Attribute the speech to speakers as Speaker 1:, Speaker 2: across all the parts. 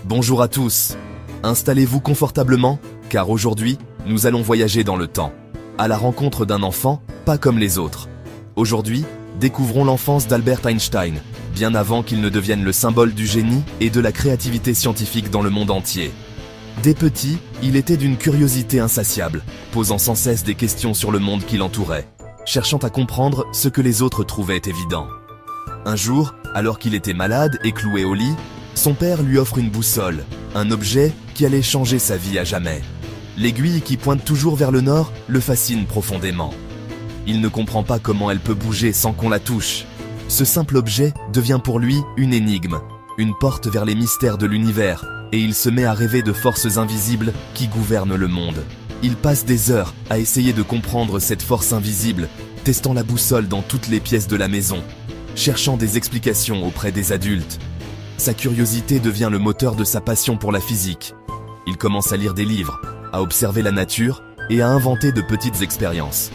Speaker 1: Bonjour à tous. Installez-vous confortablement, car aujourd'hui, nous allons voyager dans le temps, à la rencontre d'un enfant, pas comme les autres. Aujourd'hui, découvrons l'enfance d'Albert Einstein, bien avant qu'il ne devienne le symbole du génie et de la créativité scientifique dans le monde entier. Dès petit, il était d'une curiosité insatiable, posant sans cesse des questions sur le monde qui l'entourait, cherchant à comprendre ce que les autres trouvaient évident. Un jour, alors qu'il était malade et cloué au lit, son père lui offre une boussole, un objet qui allait changer sa vie à jamais. L'aiguille qui pointe toujours vers le nord le fascine profondément. Il ne comprend pas comment elle peut bouger sans qu'on la touche. Ce simple objet devient pour lui une énigme, une porte vers les mystères de l'univers, et il se met à rêver de forces invisibles qui gouvernent le monde. Il passe des heures à essayer de comprendre cette force invisible, testant la boussole dans toutes les pièces de la maison, cherchant des explications auprès des adultes. Sa curiosité devient le moteur de sa passion pour la physique. Il commence à lire des livres, à observer la nature et à inventer de petites expériences.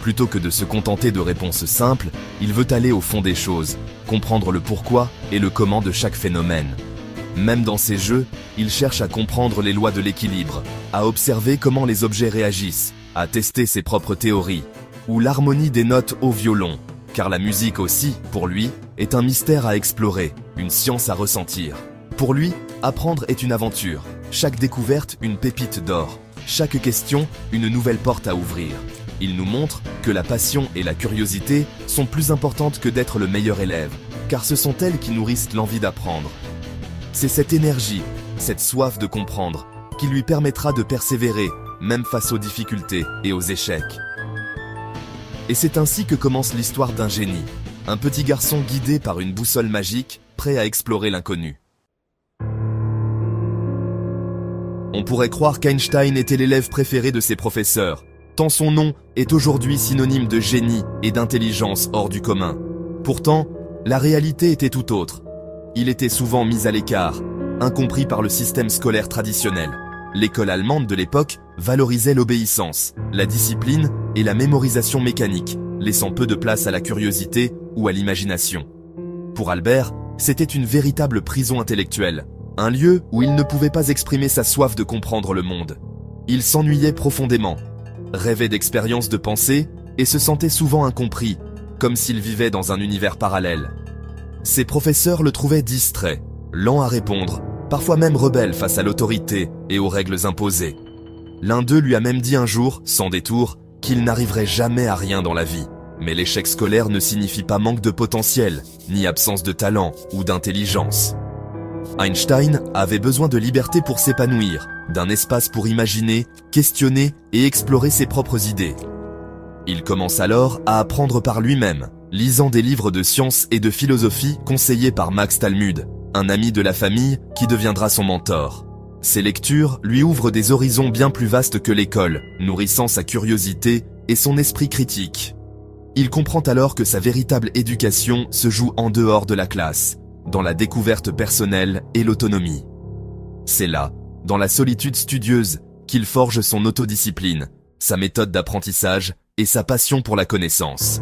Speaker 1: Plutôt que de se contenter de réponses simples, il veut aller au fond des choses, comprendre le pourquoi et le comment de chaque phénomène. Même dans ses jeux, il cherche à comprendre les lois de l'équilibre, à observer comment les objets réagissent, à tester ses propres théories, ou l'harmonie des notes au violon, car la musique aussi, pour lui, est un mystère à explorer, une science à ressentir. Pour lui, apprendre est une aventure, chaque découverte une pépite d'or, chaque question une nouvelle porte à ouvrir. Il nous montre que la passion et la curiosité sont plus importantes que d'être le meilleur élève, car ce sont elles qui nourrissent l'envie d'apprendre. C'est cette énergie, cette soif de comprendre, qui lui permettra de persévérer, même face aux difficultés et aux échecs. Et c'est ainsi que commence l'histoire d'un génie, un petit garçon guidé par une boussole magique, prêt à explorer l'inconnu. On pourrait croire qu'Einstein était l'élève préféré de ses professeurs, tant son nom est aujourd'hui synonyme de génie et d'intelligence hors du commun. Pourtant, la réalité était tout autre. Il était souvent mis à l'écart, incompris par le système scolaire traditionnel. L'école allemande de l'époque valorisait l'obéissance, la discipline et la mémorisation mécanique, laissant peu de place à la curiosité ou à l'imagination. Pour Albert, c'était une véritable prison intellectuelle, un lieu où il ne pouvait pas exprimer sa soif de comprendre le monde. Il s'ennuyait profondément, rêvait d'expériences de pensée et se sentait souvent incompris, comme s'il vivait dans un univers parallèle. Ses professeurs le trouvaient distrait, lent à répondre, parfois même rebelle face à l'autorité et aux règles imposées. L'un d'eux lui a même dit un jour, sans détour, qu'il n'arriverait jamais à rien dans la vie. Mais l'échec scolaire ne signifie pas manque de potentiel, ni absence de talent ou d'intelligence. Einstein avait besoin de liberté pour s'épanouir, d'un espace pour imaginer, questionner et explorer ses propres idées. Il commence alors à apprendre par lui-même, lisant des livres de sciences et de philosophie conseillés par Max Talmud, un ami de la famille qui deviendra son mentor. Ces lectures lui ouvrent des horizons bien plus vastes que l'école, nourrissant sa curiosité et son esprit critique. Il comprend alors que sa véritable éducation se joue en dehors de la classe, dans la découverte personnelle et l'autonomie. C'est là, dans la solitude studieuse, qu'il forge son autodiscipline, sa méthode d'apprentissage et sa passion pour la connaissance.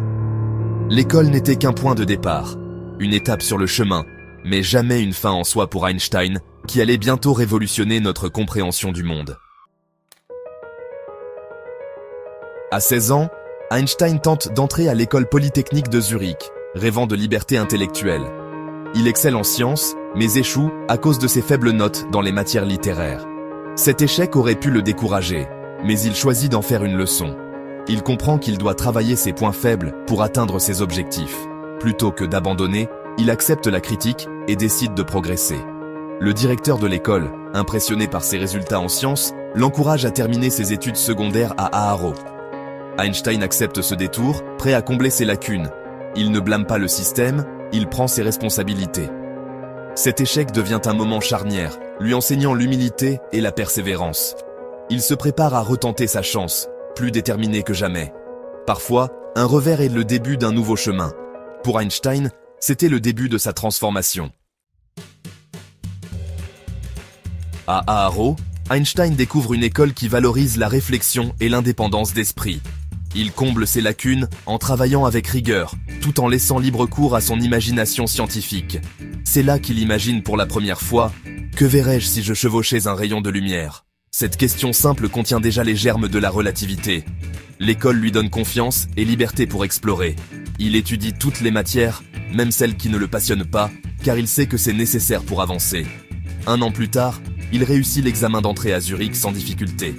Speaker 1: L'école n'était qu'un point de départ, une étape sur le chemin, mais jamais une fin en soi pour Einstein, qui allait bientôt révolutionner notre compréhension du monde. À 16 ans, Einstein tente d'entrer à l'école polytechnique de Zurich, rêvant de liberté intellectuelle. Il excelle en sciences, mais échoue à cause de ses faibles notes dans les matières littéraires. Cet échec aurait pu le décourager, mais il choisit d'en faire une leçon. Il comprend qu'il doit travailler ses points faibles pour atteindre ses objectifs. Plutôt que d'abandonner, il accepte la critique et décide de progresser. Le directeur de l'école, impressionné par ses résultats en sciences, l'encourage à terminer ses études secondaires à Aarau. Einstein accepte ce détour, prêt à combler ses lacunes. Il ne blâme pas le système, il prend ses responsabilités. Cet échec devient un moment charnière, lui enseignant l'humilité et la persévérance. Il se prépare à retenter sa chance, plus déterminé que jamais. Parfois, un revers est le début d'un nouveau chemin. Pour Einstein, c'était le début de sa transformation. À Aarau, Einstein découvre une école qui valorise la réflexion et l'indépendance d'esprit. Il comble ses lacunes en travaillant avec rigueur, tout en laissant libre cours à son imagination scientifique. C'est là qu'il imagine pour la première fois Que verrais-je si je chevauchais un rayon de lumière? Cette question simple contient déjà les germes de la relativité. L'école lui donne confiance et liberté pour explorer. Il étudie toutes les matières, même celles qui ne le passionnent pas, car il sait que c'est nécessaire pour avancer. 1 an plus tard, il réussit l'examen d'entrée à Zurich sans difficulté.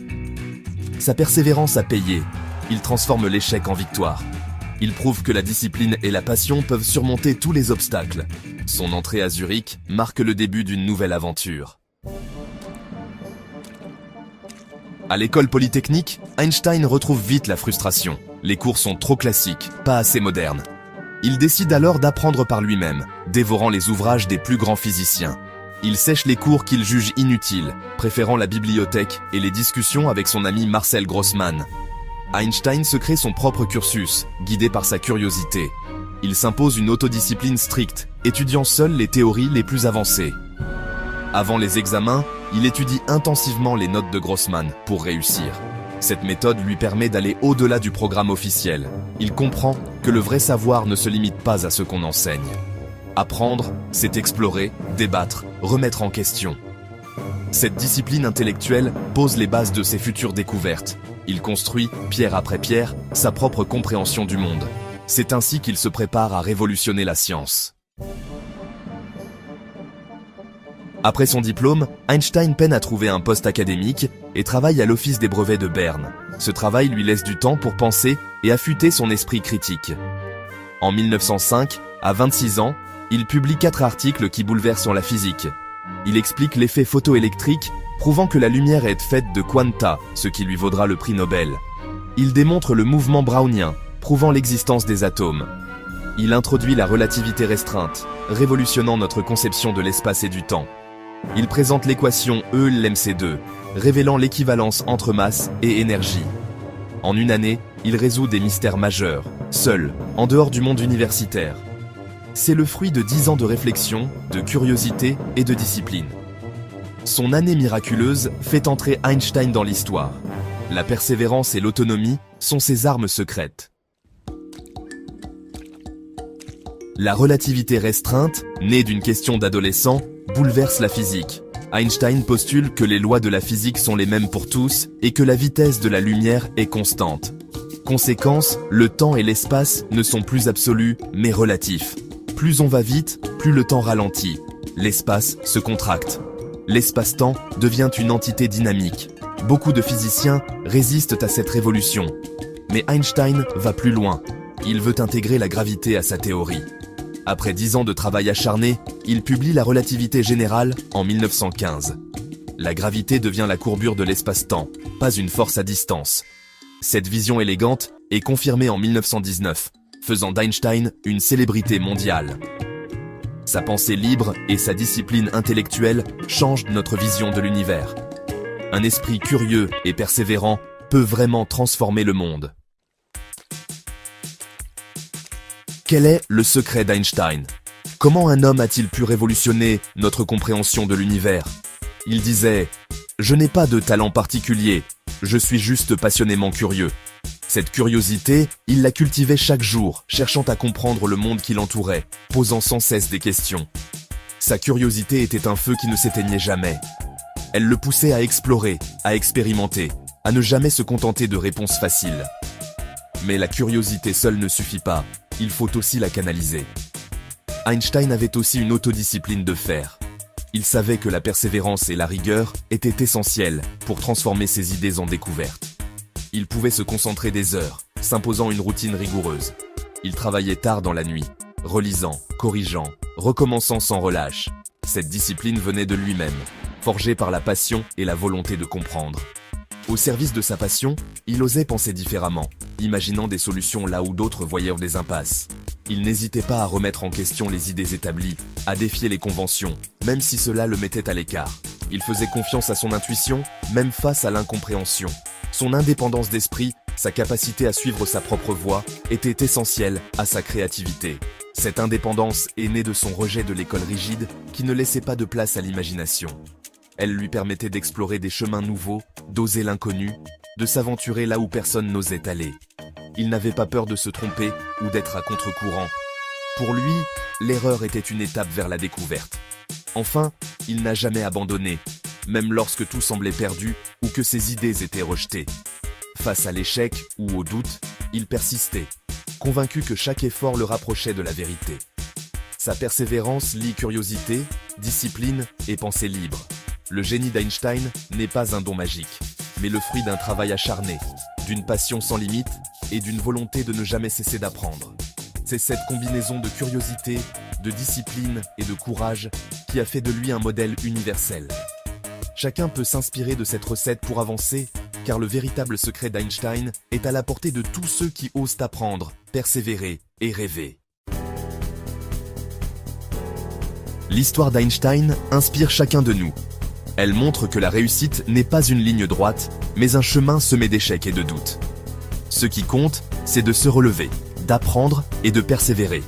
Speaker 1: Sa persévérance a payé. Il transforme l'échec en victoire. Il prouve que la discipline et la passion peuvent surmonter tous les obstacles. Son entrée à Zurich marque le début d'une nouvelle aventure. À l'école polytechnique, Einstein retrouve vite la frustration. Les cours sont trop classiques, pas assez modernes. Il décide alors d'apprendre par lui-même, dévorant les ouvrages des plus grands physiciens. Il sèche les cours qu'il juge inutiles, préférant la bibliothèque et les discussions avec son ami Marcel Grossmann. Einstein se crée son propre cursus, guidé par sa curiosité. Il s'impose une autodiscipline stricte, étudiant seul les théories les plus avancées. Avant les examens, il étudie intensivement les notes de Grossmann pour réussir. Cette méthode lui permet d'aller au-delà du programme officiel. Il comprend que le vrai savoir ne se limite pas à ce qu'on enseigne. Apprendre, c'est explorer, débattre, remettre en question. Cette discipline intellectuelle pose les bases de ses futures découvertes. Il construit, pierre après pierre, sa propre compréhension du monde. C'est ainsi qu'il se prépare à révolutionner la science. Après son diplôme, Einstein peine à trouver un poste académique et travaille à l'Office des brevets de Berne. Ce travail lui laisse du temps pour penser et affûter son esprit critique. En 1905, à 26 ans, il publie 4 articles qui bouleversent la physique. Il explique l'effet photoélectrique, prouvant que la lumière est faite de quanta, ce qui lui vaudra le prix Nobel. Il démontre le mouvement brownien, prouvant l'existence des atomes. Il introduit la relativité restreinte, révolutionnant notre conception de l'espace et du temps. Il présente l'équation E-LMC2, révélant l'équivalence entre masse et énergie. En une année, il résout des mystères majeurs, seul, en dehors du monde universitaire. C'est le fruit de 10 ans de réflexion, de curiosité et de discipline. Son année miraculeuse fait entrer Einstein dans l'histoire. La persévérance et l'autonomie sont ses armes secrètes. La relativité restreinte, née d'une question d'adolescent, bouleverse la physique. Einstein postule que les lois de la physique sont les mêmes pour tous et que la vitesse de la lumière est constante. Conséquence, le temps et l'espace ne sont plus absolus, mais relatifs. Plus on va vite, plus le temps ralentit. L'espace se contracte. L'espace-temps devient une entité dynamique. Beaucoup de physiciens résistent à cette révolution. Mais Einstein va plus loin. Il veut intégrer la gravité à sa théorie. Après 10 ans de travail acharné, il publie la relativité générale en 1915. La gravité devient la courbure de l'espace-temps, pas une force à distance. Cette vision élégante est confirmée en 1919, faisant d'Einstein une célébrité mondiale. Sa pensée libre et sa discipline intellectuelle changent notre vision de l'univers. Un esprit curieux et persévérant peut vraiment transformer le monde. Quel est le secret d'Einstein? Comment un homme a-t-il pu révolutionner notre compréhension de l'univers? Il disait « Je n'ai pas de talent particulier, je suis juste passionnément curieux ». Cette curiosité, il la cultivait chaque jour, cherchant à comprendre le monde qui l'entourait, posant sans cesse des questions. Sa curiosité était un feu qui ne s'éteignait jamais. Elle le poussait à explorer, à expérimenter, à ne jamais se contenter de réponses faciles. Mais la curiosité seule ne suffit pas, il faut aussi la canaliser. Einstein avait aussi une autodiscipline de fer. Il savait que la persévérance et la rigueur étaient essentielles pour transformer ses idées en découvertes. Il pouvait se concentrer des heures, s'imposant une routine rigoureuse. Il travaillait tard dans la nuit, relisant, corrigeant, recommençant sans relâche. Cette discipline venait de lui-même, forgée par la passion et la volonté de comprendre. Au service de sa passion, il osait penser différemment, imaginant des solutions là où d'autres voyaient des impasses. Il n'hésitait pas à remettre en question les idées établies, à défier les conventions, même si cela le mettait à l'écart. Il faisait confiance à son intuition, même face à l'incompréhension. Son indépendance d'esprit, sa capacité à suivre sa propre voie, étaient essentielles à sa créativité. Cette indépendance est née de son rejet de l'école rigide qui ne laissait pas de place à l'imagination. Elle lui permettait d'explorer des chemins nouveaux, d'oser l'inconnu, de s'aventurer là où personne n'osait aller. Il n'avait pas peur de se tromper ou d'être à contre-courant. Pour lui, l'erreur était une étape vers la découverte. Enfin, il n'a jamais abandonné, même lorsque tout semblait perdu ou que ses idées étaient rejetées. Face à l'échec ou au doute, il persistait, convaincu que chaque effort le rapprochait de la vérité. Sa persévérance lie curiosité, discipline et pensée libre. Le génie d'Einstein n'est pas un don magique, mais le fruit d'un travail acharné, d'une passion sans limite et d'une volonté de ne jamais cesser d'apprendre. C'est cette combinaison de curiosité, de discipline et de courage qui a fait de lui un modèle universel. Chacun peut s'inspirer de cette recette pour avancer, car le véritable secret d'Einstein est à la portée de tous ceux qui osent apprendre, persévérer et rêver. L'histoire d'Einstein inspire chacun de nous. Elle montre que la réussite n'est pas une ligne droite, mais un chemin semé d'échecs et de doutes. Ce qui compte, c'est de se relever, d'apprendre et de persévérer.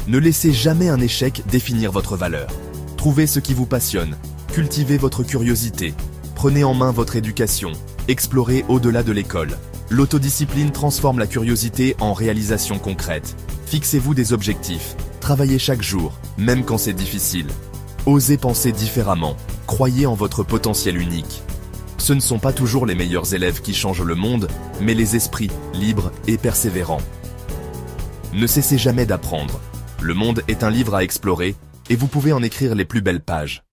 Speaker 1: Ne laissez jamais un échec définir votre valeur. Trouvez ce qui vous passionne, cultivez votre curiosité, prenez en main votre éducation, explorez au-delà de l'école. L'autodiscipline transforme la curiosité en réalisation concrète. Fixez-vous des objectifs, travaillez chaque jour, même quand c'est difficile. Osez penser différemment, croyez en votre potentiel unique. Ce ne sont pas toujours les meilleurs élèves qui changent le monde, mais les esprits libres et persévérants. Ne cessez jamais d'apprendre. Le monde est un livre à explorer, et vous pouvez en écrire les plus belles pages.